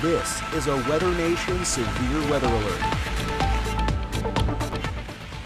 This is a WeatherNation Severe Weather Alert.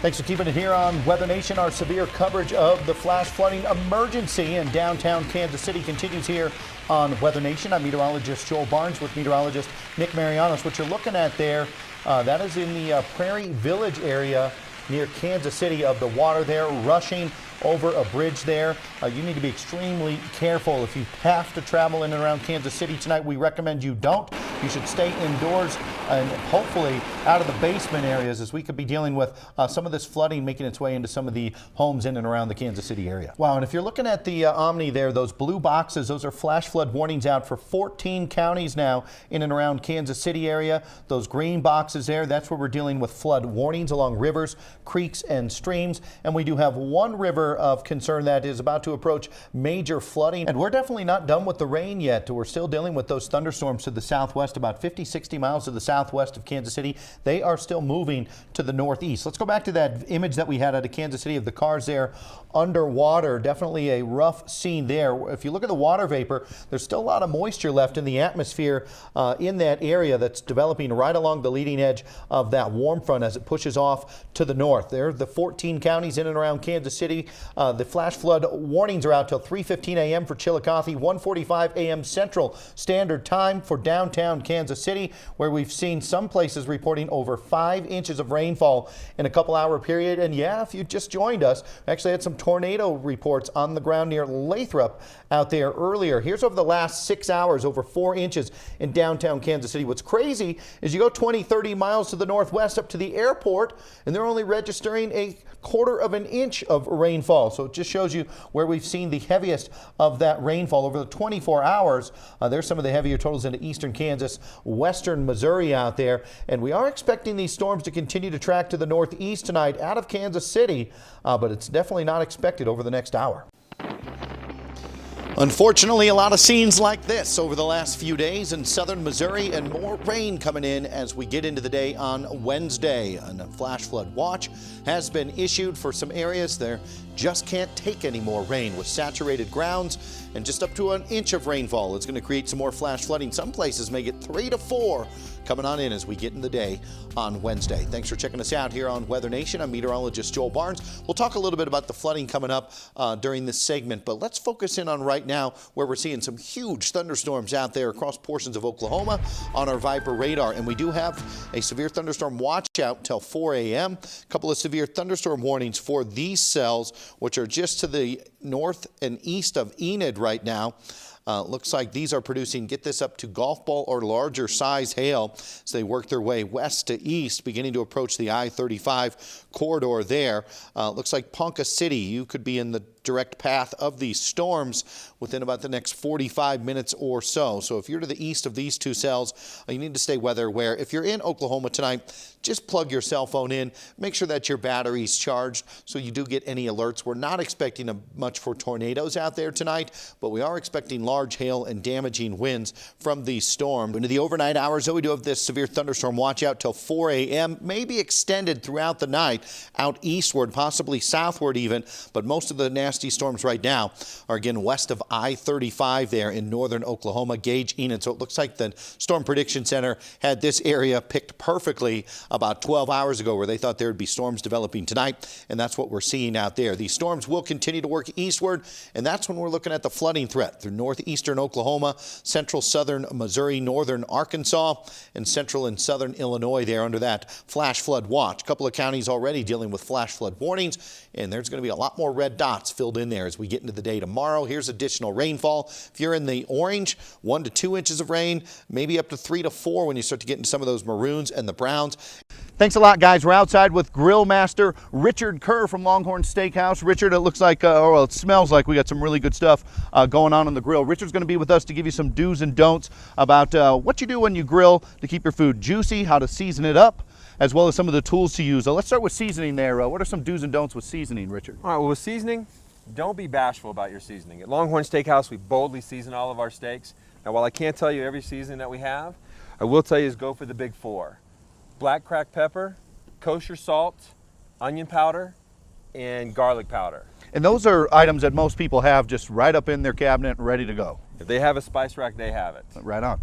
Thanks for keeping it here on WeatherNation. Our severe coverage of the flash flooding emergency in downtown Kansas City continues here on WeatherNation. I'm meteorologist Joel Barnes with meteorologist Nick Marianos. What you're looking at there, that is in the Prairie Village area near Kansas City, of the water there rushing over a bridge there. You need to be extremely careful. If you have to travel in and around Kansas City tonight, we recommend you don't. You should stay indoors and hopefully out of the basement areas, as we could be dealing with some of this flooding making its way into some of the homes in and around the Kansas City area. Wow, and if you're looking at the Omni there, those blue boxes, those are flash flood warnings out for 14 counties now in and around Kansas City area. Those green boxes there, that's where we're dealing with flood warnings along rivers, creeks, and streams. And we do have one river of concern that is about to approach major flooding. And we're definitely not done with the rain yet. We're still dealing with those thunderstorms to the southwest, about 50-60 miles to the southwest of Kansas City. They are still moving to the northeast. Let's go back to that image that we had out of Kansas City of the cars there underwater. Definitely a rough scene there. If you look at the water vapor, there's still a lot of moisture left in the atmosphere in that area that's developing right along the leading edge of that warm front as it pushes off to the north. There, the 14 counties in and around Kansas City. The flash flood warnings are out till 3:15 a.m. for Chillicothe, 1:45 a.m. Central Standard Time for downtown Kansas City, where we've seen some places reporting over 5 inches of rainfall in a couple-hour period. And yeah, if you just joined us, we actually had some tornado reports on the ground near Lathrop out there earlier. Here's over the last 6 hours, over 4 inches in downtown Kansas City. What's crazy is you go 20-30 miles to the northwest up to the airport, and they're only registering a quarter of an inch of rainfall. So it just shows you where we've seen the heaviest of that rainfall over the 24 hours. There's some of the heavier totals into eastern Kansas, western Missouri out there. And we are expecting these storms to continue to track to the northeast tonight out of Kansas City, but it's definitely not expected over the next hour. Unfortunately, a lot of scenes like this over the last few days in southern Missouri, and more rain coming in as we get into the day on Wednesday. And a flash flood watch has been issued for some areas there. Just can't take any more rain with saturated grounds and just up to an inch of rainfall. It's going to create some more flash flooding. Some places may get 3 to 4 coming on in as we get in the day on Wednesday. Thanks for checking us out here on WeatherNation. I'm meteorologist Joel Barnes. We'll talk a little bit about the flooding coming up during this segment, but let's focus in on right now where we're seeing some huge thunderstorms out there across portions of Oklahoma on our Viper radar. And we do have a severe thunderstorm watch out till 4 a.m. A couple of severe thunderstorm warnings for these cells, which are just to the north and east of Enid right now. Looks like these are producing, get this, up to golf ball or larger size hail as they work their way west to east, beginning to approach the I-35 corridor there. Looks like Ponca City, you could be in the direct path of these storms within about the next 45 minutes or so. So if you're to the east of these two cells, you need to stay weather aware. If you're in Oklahoma tonight, just plug your cell phone in. Make sure that your battery's charged so you do get any alerts. We're not expecting much for tornadoes out there tonight, but we are expecting large hail and damaging winds from these storms. Into the overnight hours, though, we do have this severe thunderstorm watch out till 4 a.m., maybe extended throughout the night out eastward, possibly southward even, but most of the nasty storms right now are again west of I-35 there in northern Oklahoma, Gage, Enid. So it looks like the Storm Prediction Center had this area picked perfectly about 12 hours ago, where they thought there would be storms developing tonight, and that's what we're seeing out there. These storms will continue to work eastward, and that's when we're looking at the flooding threat through northeastern Oklahoma, central southern Missouri, northern Arkansas, and central and southern Illinois there under that flash flood watch. A couple of counties already dealing with flash flood warnings, and there's going to be a lot more red dots filled in there as we get into the day tomorrow. Here's additional rainfall. If you're in the orange, 1 to 2 inches of rain, maybe up to 3 to 4 when you start to get into some of those maroons and the browns. Thanks a lot, guys. We're outside with Grill Master Richard Kerr from Longhorn Steakhouse. Richard, it looks like, or well, it smells like we got some really good stuff going on the grill. Richard's going to be with us to give you some do's and don'ts about what you do when you grill to keep your food juicy, how to season it up, as well as some of the tools to use. Let's start with seasoning there. What are some do's and don'ts with seasoning, Richard? All right, well, with seasoning, don't be bashful about your seasoning. At Longhorn Steakhouse, we boldly season all of our steaks. Now, while I can't tell you every seasoning that we have, I will tell you is go for the big 4. Black cracked pepper, kosher salt, onion powder, and garlic powder. And those are items that most people have just right up in their cabinet, ready to go. If they have a spice rack, they have it. Right on.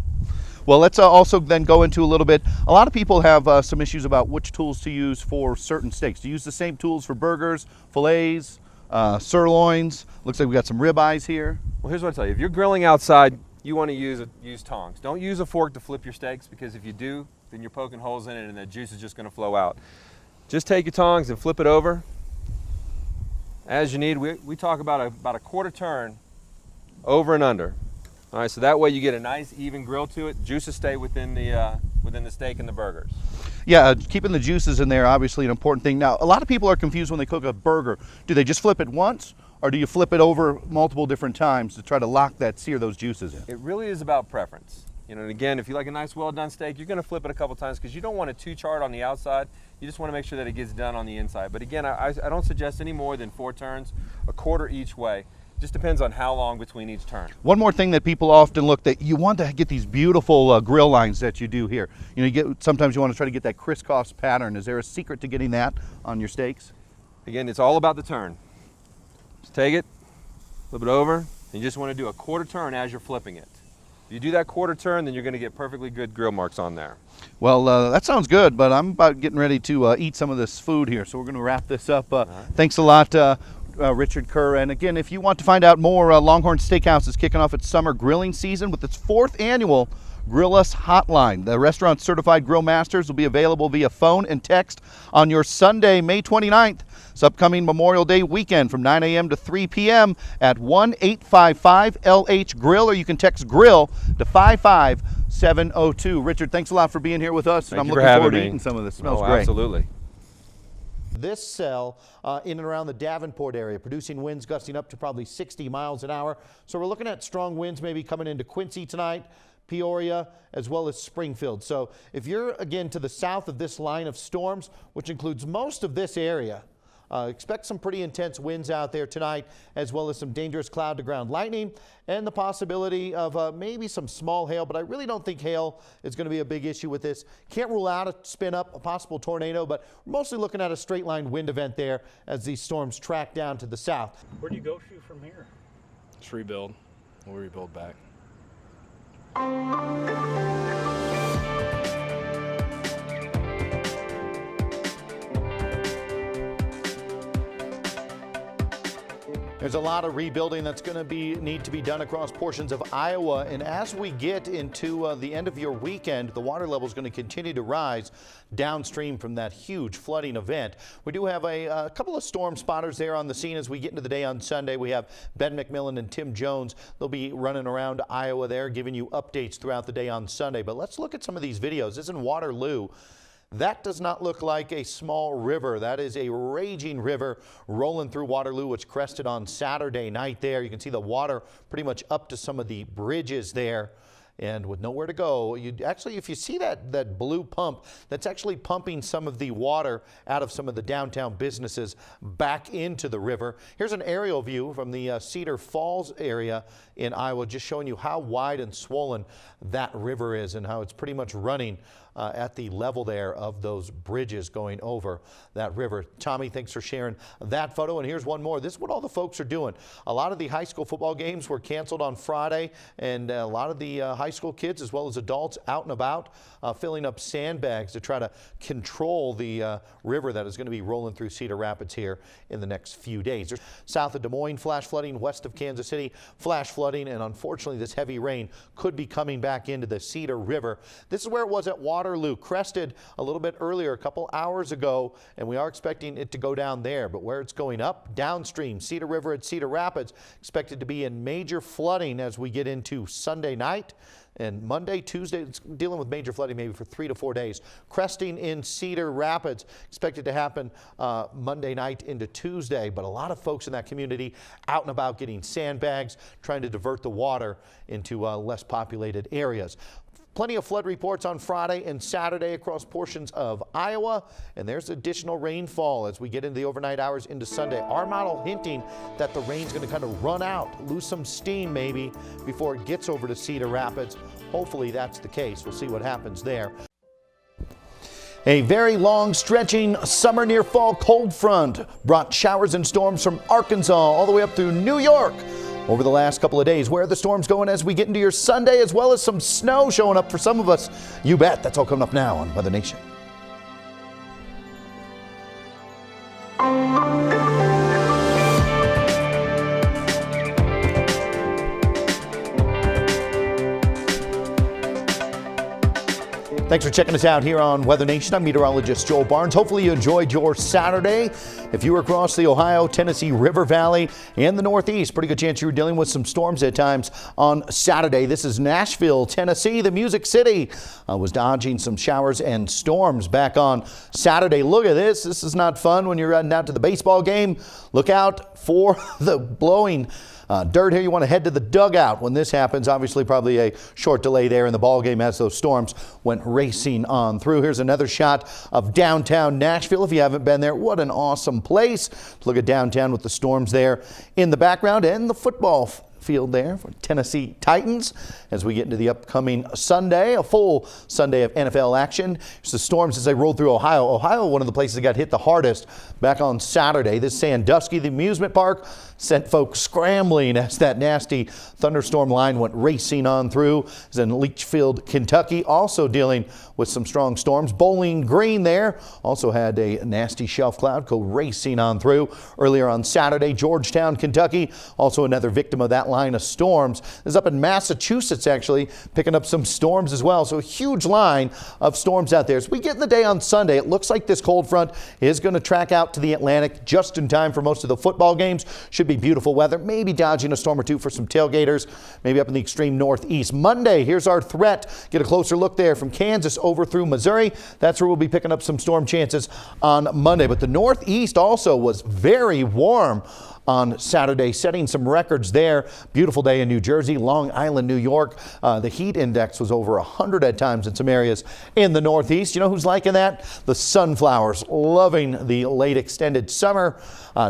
Well, let's also then go into a little bit. A lot of people have some issues about which tools to use for certain steaks. Do you use the same tools for burgers, fillets, sirloins? Looks like we got some ribeyes here. Well, here's what I tell you. If you're grilling outside, you want to use tongs. Don't use a fork to flip your steaks, because if you do, then you're poking holes in it and the juice is just going to flow out. Just take your tongs and flip it over as you need. We talk about a quarter turn over and under. All right, so that way you get a nice even grill to it. Juices stay within the steak and the burgers. Yeah, keeping the juices in there, obviously an important thing. Now, a lot of people are confused when they cook a burger. Do they just flip it once, or do you flip it over multiple different times to try to lock that, sear those juices in? It really is about preference. You know, and again, if you like a nice well-done steak, you're going to flip it a couple times because you don't want it too charred on the outside. You just want to make sure that it gets done on the inside. But again, I don't suggest any more than 4 turns, a quarter each way. Just depends on how long between each turn. One more thing that people often look that you want to get these beautiful grill lines that you do here. You know, sometimes you want to try to get that crisscross pattern. Is there a secret to getting that on your steaks? Again, it's all about the turn. Just take it, flip it over, and you just want to do a quarter turn as you're flipping it. If you do that quarter turn, then you're going to get perfectly good grill marks on there. Well, that sounds good, but I'm about getting ready to eat some of this food here, so we're going to wrap this up. Right. Thanks a lot, Richard Kerr. And again, if you want to find out more, Longhorn Steakhouse is kicking off its summer grilling season with its 4th annual Grill Us Hotline. The restaurant certified grill masters will be available via phone and text on your Sunday, May 29th. It's upcoming Memorial Day weekend from 9 a.m. to 3 p.m. at 1-855-LH Grill, or you can text GRILL to 55702. Richard, thanks a lot for being here with us, and I'm looking forward to eating some of this. It smells great. Absolutely. This cell in and around the Davenport area, producing winds gusting up to probably 60 miles an hour. So we're looking at strong winds maybe coming into Quincy tonight, Peoria, as well as Springfield. So if you're, again, to the south of this line of storms, which includes most of this area, expect some pretty intense winds out there tonight, as well as some dangerous cloud-to-ground lightning and the possibility of maybe some small hail, but I really don't think hail is going to be a big issue with this. Can't rule out a spin-up, a possible tornado, but we're mostly looking at a straight-line wind event there as these storms track down to the south. Where do you go to from here? Just rebuild. We'll rebuild back. There's a lot of rebuilding that's going to need to be done across portions of Iowa, and as we get into the end of your weekend, the water level is going to continue to rise downstream from that huge flooding event. We do have a couple of storm spotters there on the scene as we get into the day on Sunday. We have Ben McMillan and Tim Jones. They'll be running around Iowa there, giving you updates throughout the day on Sunday. But let's look at some of these videos. This is in Waterloo. That does not look like a small river. That is a raging river rolling through Waterloo, which crested on Saturday night there. You can see the water pretty much up to some of the bridges there. And with nowhere to go, actually, if you see that blue pump, that's actually pumping some of the water out of some of the downtown businesses back into the river. Here's an aerial view from the Cedar Falls area in Iowa, just showing you how wide and swollen that river is and how it's pretty much running at the level there of those bridges going over that river. Tommy, thanks for sharing that photo. And here's one more. This is what all the folks are doing. A lot of the high school football games were canceled on Friday, and a lot of the high school kids as well as adults out and about filling up sandbags to try to control the river that is going to be rolling through Cedar Rapids here in the next few days. South of Des Moines, flash flooding. West of Kansas City, flash flooding. And unfortunately, this heavy rain could be coming back into the Cedar River. This is where it was at Waterloo. Crested a little bit earlier, a couple hours ago, and we are expecting it to go down there. But where it's going up, downstream, Cedar River at Cedar Rapids, expected to be in major flooding as we get into Sunday night. And Monday, Tuesday, it's dealing with major flooding maybe for 3 to 4 days. Cresting in Cedar Rapids, expected to happen Monday night into Tuesday. But a lot of folks in that community out and about getting sandbags, trying to divert the water into less populated areas. Plenty of flood reports on Friday and Saturday across portions of Iowa, and there's additional rainfall as we get into the overnight hours into Sunday. Our model hinting that the rain's going to kind of run out, lose some steam maybe before it gets over to Cedar Rapids. Hopefully that's the case. We'll see what happens there. A very long stretching summer near fall cold front brought showers and storms from Arkansas all the way up through New York. over the last couple of days. Where are the storms going as we get into your Sunday, as well as some snow showing up for some of us? You bet. That's all coming up now on Weather Nation. Thanks for checking us out here on Weather Nation. I'm meteorologist Joel Barnes. Hopefully you enjoyed your Saturday. If you were across the Ohio, Tennessee River Valley and the Northeast, pretty good chance you were dealing with some storms at times on Saturday. This is Nashville, Tennessee, the Music City. Was dodging some showers and storms back on Saturday. Look at this. This is not fun when you're riding out to the baseball game. Look out for the blowing dirt here. You want to head to the dugout when this happens. Obviously, probably a short delay there in the ball game as those storms went racing on through. Here's another shot of downtown Nashville. If you haven't been there, what an awesome place. Look at downtown with the storms there in the background and the football field there for Tennessee Titans as we get into the upcoming Sunday, a full Sunday of NFL action. It's the storms as they rolled through Ohio. Ohio, one of the places that got hit the hardest back on Saturday. This Sandusky, the amusement park, sent folks scrambling as that nasty thunderstorm line went racing on through. Then Leachfield, Kentucky, also dealing with some strong storms. Bowling Green there also had a nasty shelf cloud go racing on through. Earlier on Saturday, Georgetown, Kentucky, also another victim of that line of storms. This is up in Massachusetts, actually, picking up some storms as well. So a huge line of storms out there. As we get in the day on Sunday, it looks like this cold front is going to track out to the Atlantic just in time for most of the football games. Should be beautiful weather, maybe dodging a storm or two for some tailgaters, maybe up in the extreme northeast. Monday, here's our threat. Get a closer look there from Kansas over through Missouri. That's where we'll be picking up some storm chances on Monday. But the northeast also was very warm on Saturday, setting some records there. Beautiful day in New Jersey, Long Island, New York. The heat index was over 100 at times in some areas in the Northeast. You know who's liking that? The sunflowers, loving the late extended summer.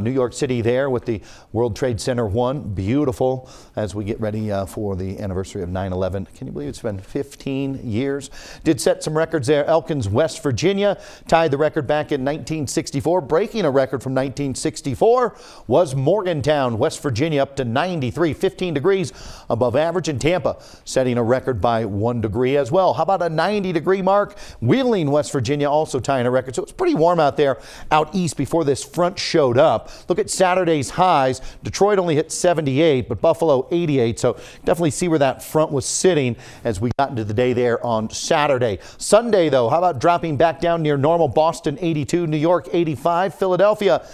New York City there with the World Trade Center 1. Beautiful as we get ready for the anniversary of 9/11. Can you believe it's been 15 years? Did set some records there. Elkins, West Virginia, tied the record back in 1964. Breaking a record from 1964 was Morgantown, West Virginia, up to 93, 15 degrees above average. In Tampa, setting a record by 1 degree as well. How about a 90-degree mark? Wheeling, West Virginia, also tying a record. So it's pretty warm out there out east before this front showed up. Look at Saturday's highs. Detroit only hit 78, but Buffalo 88. So definitely see where that front was sitting as we got into the day there on Saturday. Sunday, though, how about dropping back down near normal? Boston 82, New York 85, Philadelphia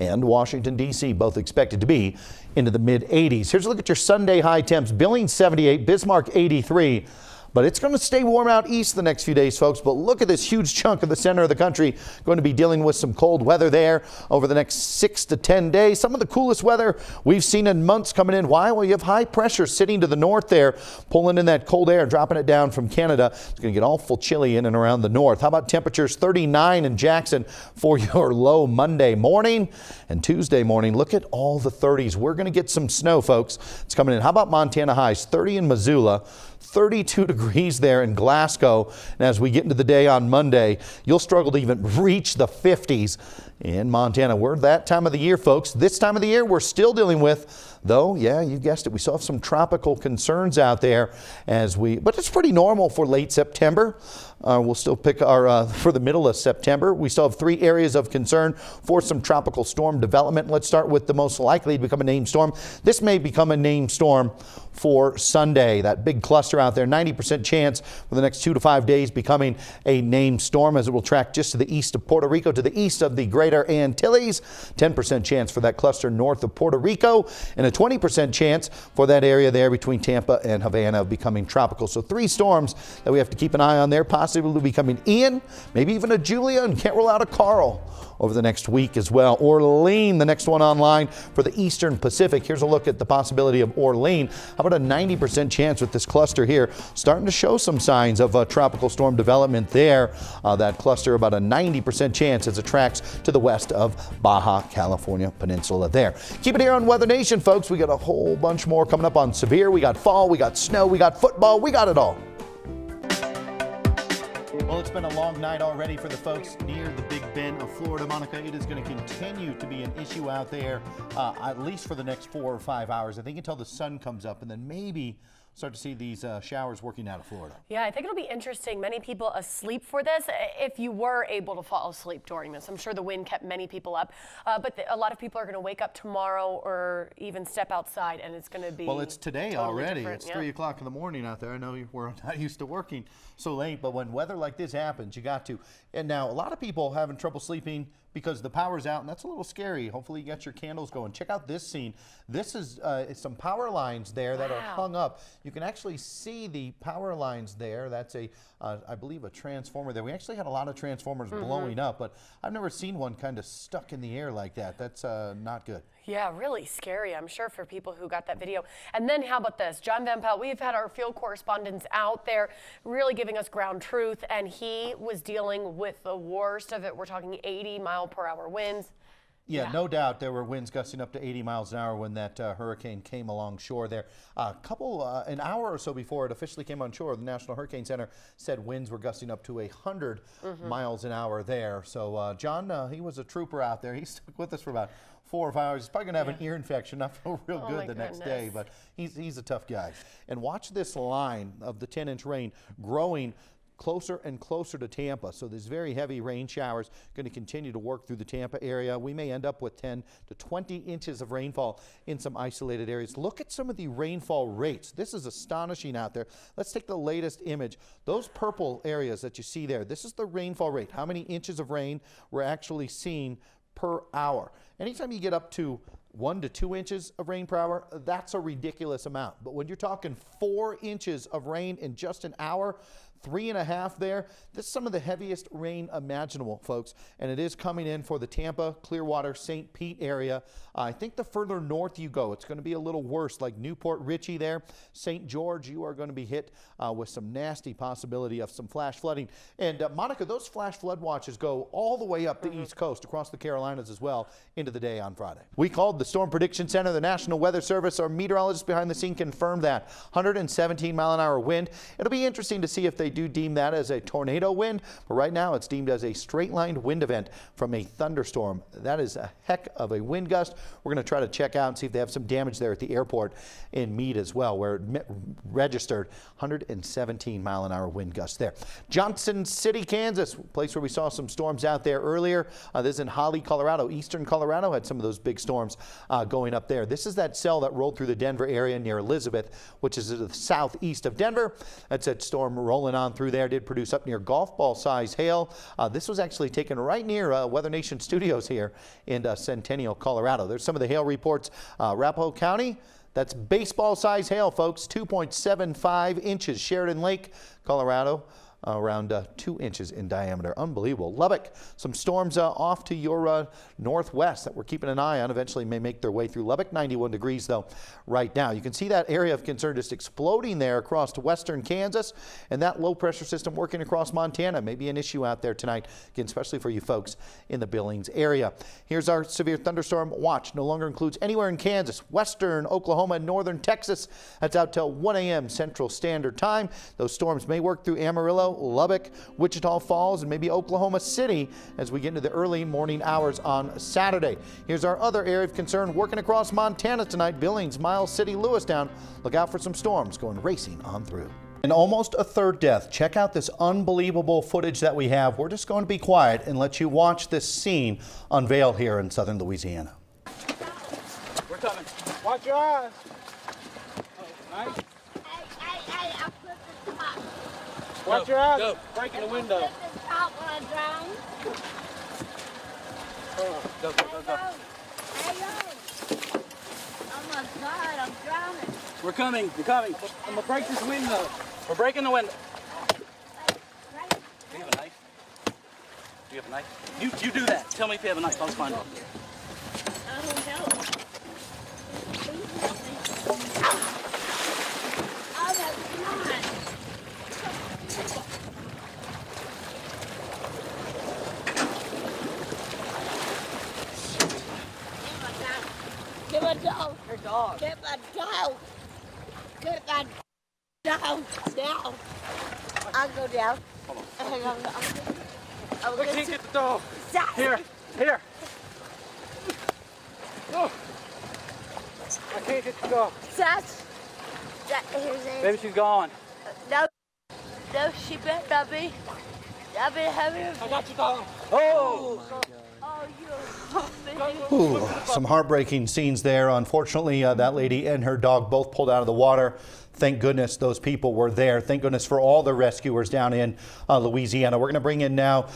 and Washington, D.C. both expected to be into the mid-80s. Here's a look at your Sunday high temps. Billings 78, Bismarck 83. But it's going to stay warm out east the next few days, folks. But look at this huge chunk of the center of the country going to be dealing with some cold weather there over the next 6 to 10 days. Some of the coolest weather we've seen in months coming in. Why? Well, you have high pressure sitting to the north there, pulling in that cold air, dropping it down from Canada. It's going to get awful chilly in and around the north. How about temperatures 39 in Jackson for your low Monday morning and Tuesday morning? Look at all the 30s. We're going to get some snow, folks. It's coming in. How about Montana highs? 30 in Missoula. 32 degrees there in Glasgow. And as we get into the day on Monday, you'll struggle to even reach the 50s in Montana. We're that time of the year, folks. This time of the year, we're still dealing with, though, yeah, you guessed it, we still have some tropical concerns out there but it's pretty normal for late September. We'll still pick our, for the middle of September. We still have 3 areas of concern for some tropical storm development. Let's start with the most likely to become a named storm. This may become a named storm for Sunday. That big cluster out there, 90% chance for the next 2 to 5 days becoming a named storm as it will track just to the east of Puerto Rico, to the east of the Greater Antilles. 10% chance for that cluster north of Puerto Rico, and a 20% chance for that area there between Tampa and Havana of becoming tropical. So 3 storms that we have to keep an eye on there, possibly becoming Ian, maybe even a Julia, and can't rule out a Carl over the next week as well. Orlean, the next one online for the Eastern Pacific. Here's a look at the possibility of Orlean. How about a 90% chance with this cluster here starting to show some signs of tropical storm development there. That cluster about a 90% chance as it tracks to the west of Baja California Peninsula there. Keep it here on Weather Nation, folks. We got a whole bunch more coming up on severe. We got fall, we got snow, we got football, we got it all. Well, it's been a long night already for the folks near the Big Bend of Florida. Monica, it is going to continue to be an issue out there, at least for the next 4 or 5 hours. I think until the sun comes up, and then maybe start to see these showers working out of Florida. Yeah, I think it'll be interesting. Many people asleep for this. If you were able to fall asleep during this, I'm sure the wind kept many people up. But a lot of people are going to wake up tomorrow or even step outside, and it's going to be Well, it's today totally already. different. It's 3 o'clock in the morning out there. I know we're not used to working so late, but when weather like this happens, you got to. And now a lot of people having trouble sleeping because the power's out, and that's a little scary. Hopefully you got your candles going. Check out this scene. This is some power lines there that are hung up. You can actually see the power lines there. That's I believe a transformer there. We actually had a lot of transformers blowing up, but I've never seen one kind of stuck in the air like that. That's not good. Yeah, really scary, I'm sure, for people who got that video. And then how about this? John Van Pelt, we've had our field correspondents out there really giving us ground truth, and he was dealing with the worst of it. We're talking 80-mile-per-hour winds. Yeah, no doubt there were winds gusting up to 80 miles an hour when that hurricane came along shore there. An hour or so before it officially came on shore, the National Hurricane Center said winds were gusting up to 100 miles an hour there. So John, he was a trooper out there. He stuck with us for about 4 or 5 hours. He's probably going to have an ear infection, not feel real good the next day, but he's a tough guy. And watch this line of the 10-inch rain growing closer and closer to Tampa. So these very heavy rain showers going to continue to work through the Tampa area. We may end up with 10 to 20 inches of rainfall in some isolated areas. Look at some of the rainfall rates. This is astonishing out there. Let's take the latest image. Those purple areas that you see there, this is the rainfall rate. How many inches of rain we're actually seeing per hour. Anytime you get up to 1 to 2 inches of rain per hour, that's a ridiculous amount. But when you're talking 4 inches of rain in just an hour, 3.5 there. This is some of the heaviest rain imaginable, folks, and it is coming in for the Tampa, Clearwater, St. Pete area. I think the further north you go, it's going to be a little worse, like Newport Richey there. St. George, you are going to be hit with some nasty possibility of some flash flooding. And Monica, those flash flood watches go all the way up the East Coast, across the Carolinas as well, into the day on Friday. We called the Storm Prediction Center, the National Weather Service. Our meteorologist behind the scene confirmed that 117-mile-an-hour wind. It'll be interesting to see if they do deem that as a tornado wind, but right now it's deemed as a straight-lined wind event from a thunderstorm. That is a heck of a wind gust. We're going to try to check out and see if they have some damage there at the airport in Meade as well, where it registered 117-mile-an-hour wind gust there. Johnson City, Kansas, a place where we saw some storms out there earlier. This is in Holly, Colorado. Eastern Colorado had some of those big storms going up there. This is that cell that rolled through the Denver area near Elizabeth, which is to the southeast of Denver. That's that storm rolling on through there, did produce up near golf ball size hail. This was actually taken right near WeatherNation studios here in Centennial, Colorado. There's some of the hail reports. Arapahoe County, that's baseball size hail, folks, 2.75 inches. Sheridan Lake, Colorado, around 2 inches in diameter. Unbelievable. Lubbock, some storms off to your northwest that we're keeping an eye on. Eventually may make their way through Lubbock. 91 degrees though right now. You can see that area of concern just exploding there across to western Kansas, and that low pressure system working across Montana may be an issue out there tonight, again, especially for you folks in the Billings area. Here's our severe thunderstorm watch. No longer includes anywhere in Kansas, western Oklahoma, and northern Texas. That's out till 1 a.m. Central Standard Time. Those storms may work through Amarillo, Lubbock, Wichita Falls, and maybe Oklahoma City as we get into the early morning hours on Saturday. Here's our other area of concern working across Montana tonight. Billings, Miles City, Lewistown. Look out for some storms going racing on through. And almost a third death. Check out this unbelievable footage that we have. We're just going to be quiet and let you watch this scene unveil here in southern Louisiana. We're coming. Watch your eyes. Nice. Hey, I put the top. Watch your eyes. Go. Breaking the window. Put the top when I drown. Go. Hey, oh my God, I'm drowning. We're coming. I'm gonna break this window. We're breaking the window. Right. Do you have a knife? Do you have a knife? You do that. Tell me if you have a knife. I'll find it. I don't know. Oh, that's not. Get my dog. Her dog. Get my dog. Get my dog down. I'll go down. I can't get the dog. Zach. Here. Oh. I can't get the dog. Zach. Here's it. Maybe she's gone. No, she better not be. I've been having her. I got your dog. Oh. Ooh, some heartbreaking scenes there. Unfortunately, that lady and her dog both pulled out of the water. Thank goodness those people were there. Thank goodness for all the rescuers down in Louisiana. We're going to bring in now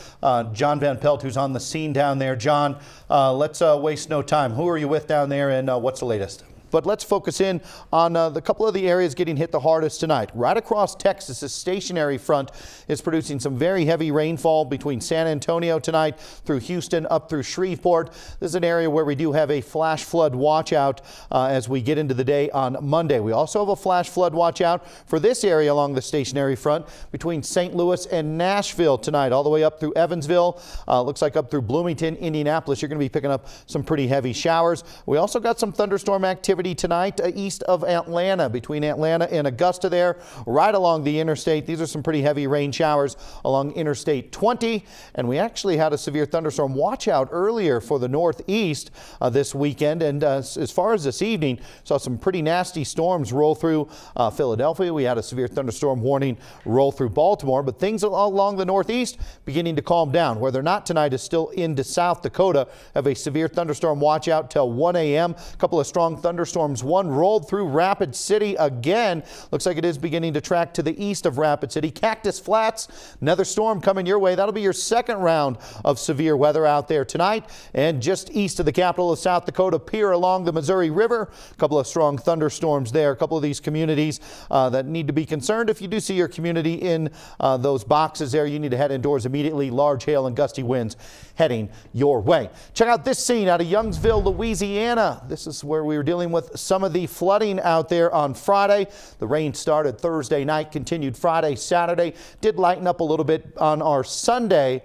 John Van Pelt, who's on the scene down there. John, let's waste no time. Who are you with down there, and what's the latest? But let's focus in on the couple of the areas getting hit the hardest tonight. Right across Texas, a stationary front is producing some very heavy rainfall between San Antonio tonight through Houston up through Shreveport. This is an area where we do have a flash flood watch out as we get into the day on Monday. We also have a flash flood watch out for this area along the stationary front between St. Louis and Nashville tonight, all the way up through Evansville. Looks like up through Bloomington, Indianapolis. You're going to be picking up some pretty heavy showers. We also got some thunderstorm activity tonight east of Atlanta, between Atlanta and Augusta there, right along the interstate. These are some pretty heavy rain showers along Interstate 20. And we actually had a severe thunderstorm watch out earlier for the northeast this weekend. And as far as this evening, saw some pretty nasty storms roll through Philadelphia. We had a severe thunderstorm warning roll through Baltimore, but things along the northeast beginning to calm down. Whether or not tonight is still into South Dakota, have a severe thunderstorm watch out till 1 a.m. A couple of strong thunderstorms. One rolled through Rapid City again. Looks like it is beginning to track to the east of Rapid City. Cactus Flats, another storm coming your way. That'll be your second round of severe weather out there tonight. And just east of the capital of South Dakota, Pier along the Missouri River. A couple of strong thunderstorms there. A couple of these communities that need to be concerned. If you do see your community in those boxes there, you need to head indoors immediately. Large hail and gusty winds heading your way. Check out this scene out of Youngsville, Louisiana. This is where we were dealing with some of the flooding out there on Friday. The rain started Thursday night, continued Friday, Saturday. Did lighten up a little bit on our Sunday,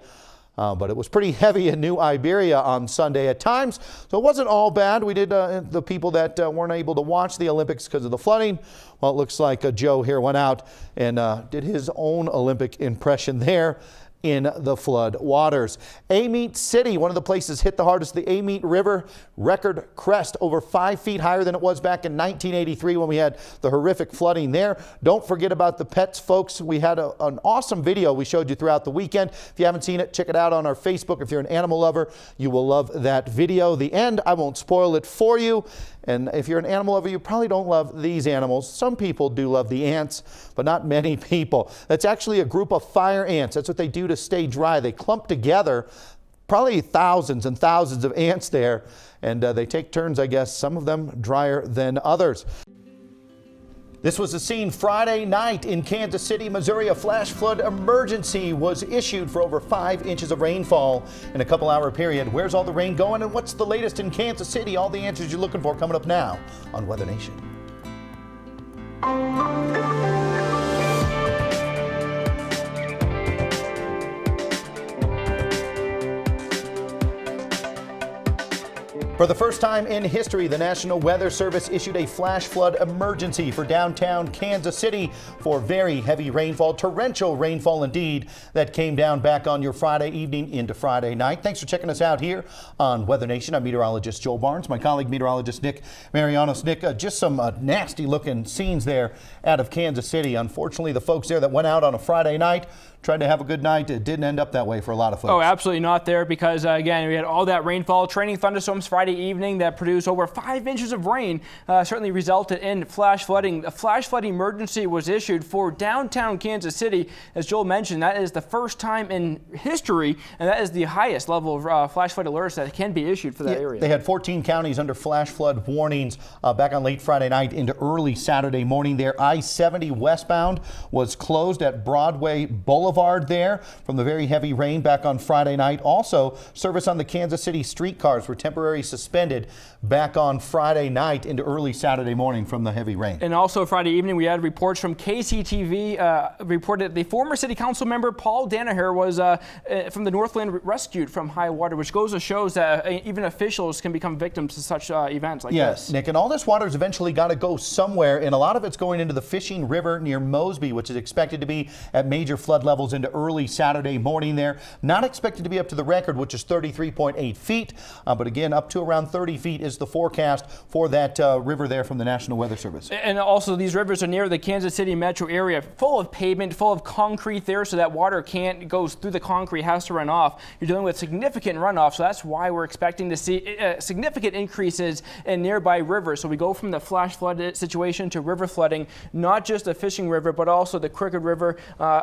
but it was pretty heavy in New Iberia on Sunday at times. So it wasn't all bad. We did the people that weren't able to watch the Olympics because of the flooding. Well, it looks like Joe here went out and did his own Olympic impression there in the flood waters. Amite City, one of the places hit the hardest, the Amite River, record crest over 5 feet higher than it was back in 1983 when we had the horrific flooding there. Don't forget about the pets, folks. We had an awesome video we showed you throughout the weekend. If you haven't seen it, check it out on our Facebook. If you're an animal lover, you will love that video. The end, I won't spoil it for you. And if you're an animal lover, you probably don't love these animals. Some people do love the ants, but not many people. That's actually a group of fire ants. That's what they do to stay dry. They clump together, probably thousands and thousands of ants there, and they take turns, I guess, some of them drier than others. This was the scene Friday night in Kansas City, Missouri. A flash flood emergency was issued for over 5 inches of rainfall in a couple-hour period. Where's all the rain going, and what's the latest in Kansas City? All the answers you're looking for coming up now on Weather Nation. For the first time in history, the National Weather Service issued a flash flood emergency for downtown Kansas City for very heavy rainfall, torrential rainfall indeed, that came down back on your Friday evening into Friday night. Thanks for checking us out here on Weather Nation. I'm meteorologist Joel Barnes, my colleague meteorologist Nick Marianos. Nick, just some nasty looking scenes there out of Kansas City. Unfortunately, the folks there that went out on a Friday night tried to have a good night. It didn't end up that way for a lot of folks. Oh, absolutely not there because, again, we had all that rainfall, training thunderstorms Friday evening that produced over 5 inches of rain, certainly resulted in flash flooding. A flash flood emergency was issued for downtown Kansas City. As Joel mentioned, that is the first time in history, and that is the highest level of flash flood alerts that can be issued for that area. They had 14 counties under flash flood warnings back on late Friday night into early Saturday morning there. I-70 westbound was closed at Broadway Boulevard there from the very heavy rain back on Friday night. Also, service on the Kansas City streetcars were temporarily suspended suspended back on Friday night into early Saturday morning from the heavy rain. And also Friday evening, we had reports from KCTV reported the former city council member Paul Danaher was from the Northland rescued from high water, which goes to show that even officials can become victims to such events like this. Yes, Nick, and all this water's eventually got to go somewhere, and a lot of it's going into the Fishing River near Mosby, which is expected to be at major flood levels into early Saturday morning there. Not expected to be up to the record, which is 33.8 feet, but again, up to around 30 feet is the forecast for that river there from the National Weather Service. And also, these rivers are near the Kansas City metro area, full of pavement, full of concrete there, so that water can't go through the concrete, has to run off. You're dealing with significant runoff, so that's why we're expecting to see significant increases in nearby rivers. So we go from the flash flood situation to river flooding, not just the Fishing River, but also the Crooked River.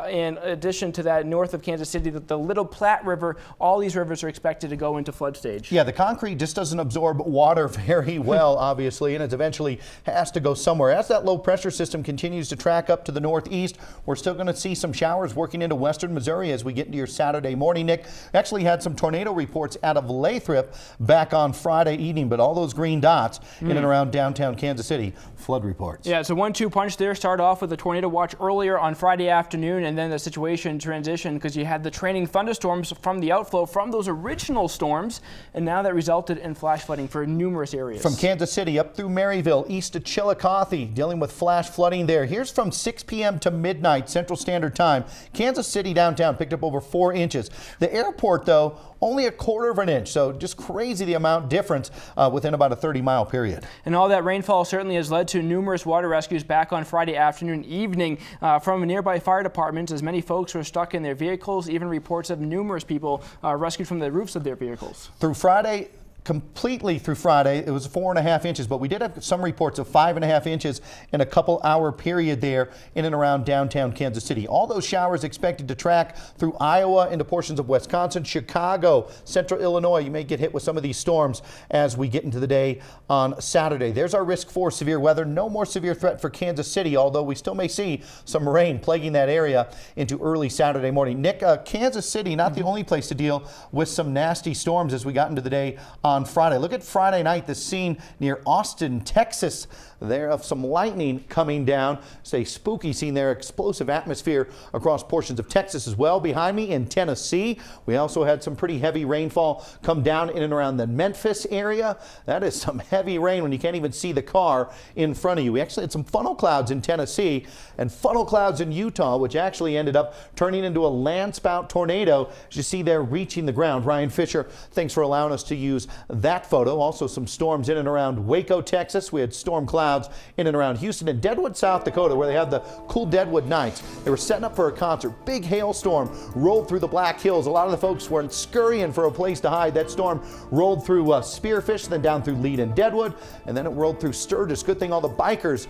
In addition to that, north of Kansas City, the Little Platte River. All these rivers are expected to go into flood stage. Yeah, the concrete just doesn't absorb water very well, obviously, and it eventually has to go somewhere. As that low pressure system continues to track up to the northeast, we're still going to see some showers working into western Missouri as we get into your Saturday morning, Nick. Actually had some tornado reports out of Lathrop back on Friday evening, but all those green dots in and around downtown Kansas City, flood reports. Yeah, it's a 1-2 punch there. Start off with a tornado watch earlier on Friday afternoon, and then the situation transitioned because you had the training thunderstorms from the outflow from those original storms, and now that resulted in flash flooding for numerous areas. From Kansas City up through Maryville, east to Chillicothe, dealing with flash flooding there. Here's from 6 p.m. to midnight Central Standard Time. Kansas City downtown picked up over 4 inches. The airport, though, only a quarter of an inch, so just crazy the amount difference within about a 30-mile period. And all that rainfall certainly has led to numerous water rescues back on Friday afternoon, evening from nearby fire departments, as many folks were stuck in their vehicles. Even reports of numerous people rescued from the roofs of their vehicles. Through Friday, completely through Friday, it was 4.5 inches, but we did have some reports of 5.5 inches in a couple-hour period there in and around downtown Kansas City. All those showers expected to track through Iowa into portions of Wisconsin, Chicago, central Illinois. You may get hit with some of these storms as we get into the day on Saturday. There's our risk for severe weather. No more severe threat for Kansas City, although we still may see some rain plaguing that area into early Saturday morning. Nick, Kansas City, not the only place to deal with some nasty storms as we got into the day on Friday. Look at Friday night, the scene near Austin, Texas, there of some lightning coming down. It's a spooky scene there, explosive atmosphere across portions of Texas as well. Behind me in Tennessee, we also had some pretty heavy rainfall come down in and around the Memphis area. That is some heavy rain when you can't even see the car in front of you. We actually had some funnel clouds in Tennessee and funnel clouds in Utah, which actually ended up turning into a landspout tornado, as you see there reaching the ground. Ryan Fisher, thanks for allowing us to use that photo. Also some storms in and around Waco, Texas. We had storm clouds in and around Houston and Deadwood, South Dakota, where they have the cool Deadwood nights. They were setting up for a concert. Big hailstorm rolled through the Black Hills. A lot of the folks were scurrying for a place to hide. That storm rolled through Spearfish, then down through Lead and Deadwood, and then it rolled through Sturgis. Good thing all the bikers,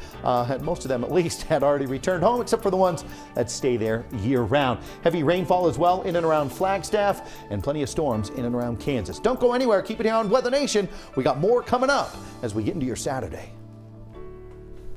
most of them at least, had already returned home, except for the ones that stay there year-round. Heavy rainfall as well in and around Flagstaff, and plenty of storms in and around Kansas. Don't go anywhere. Keep it here on WeatherNation. We got more coming up as we get into your Saturday.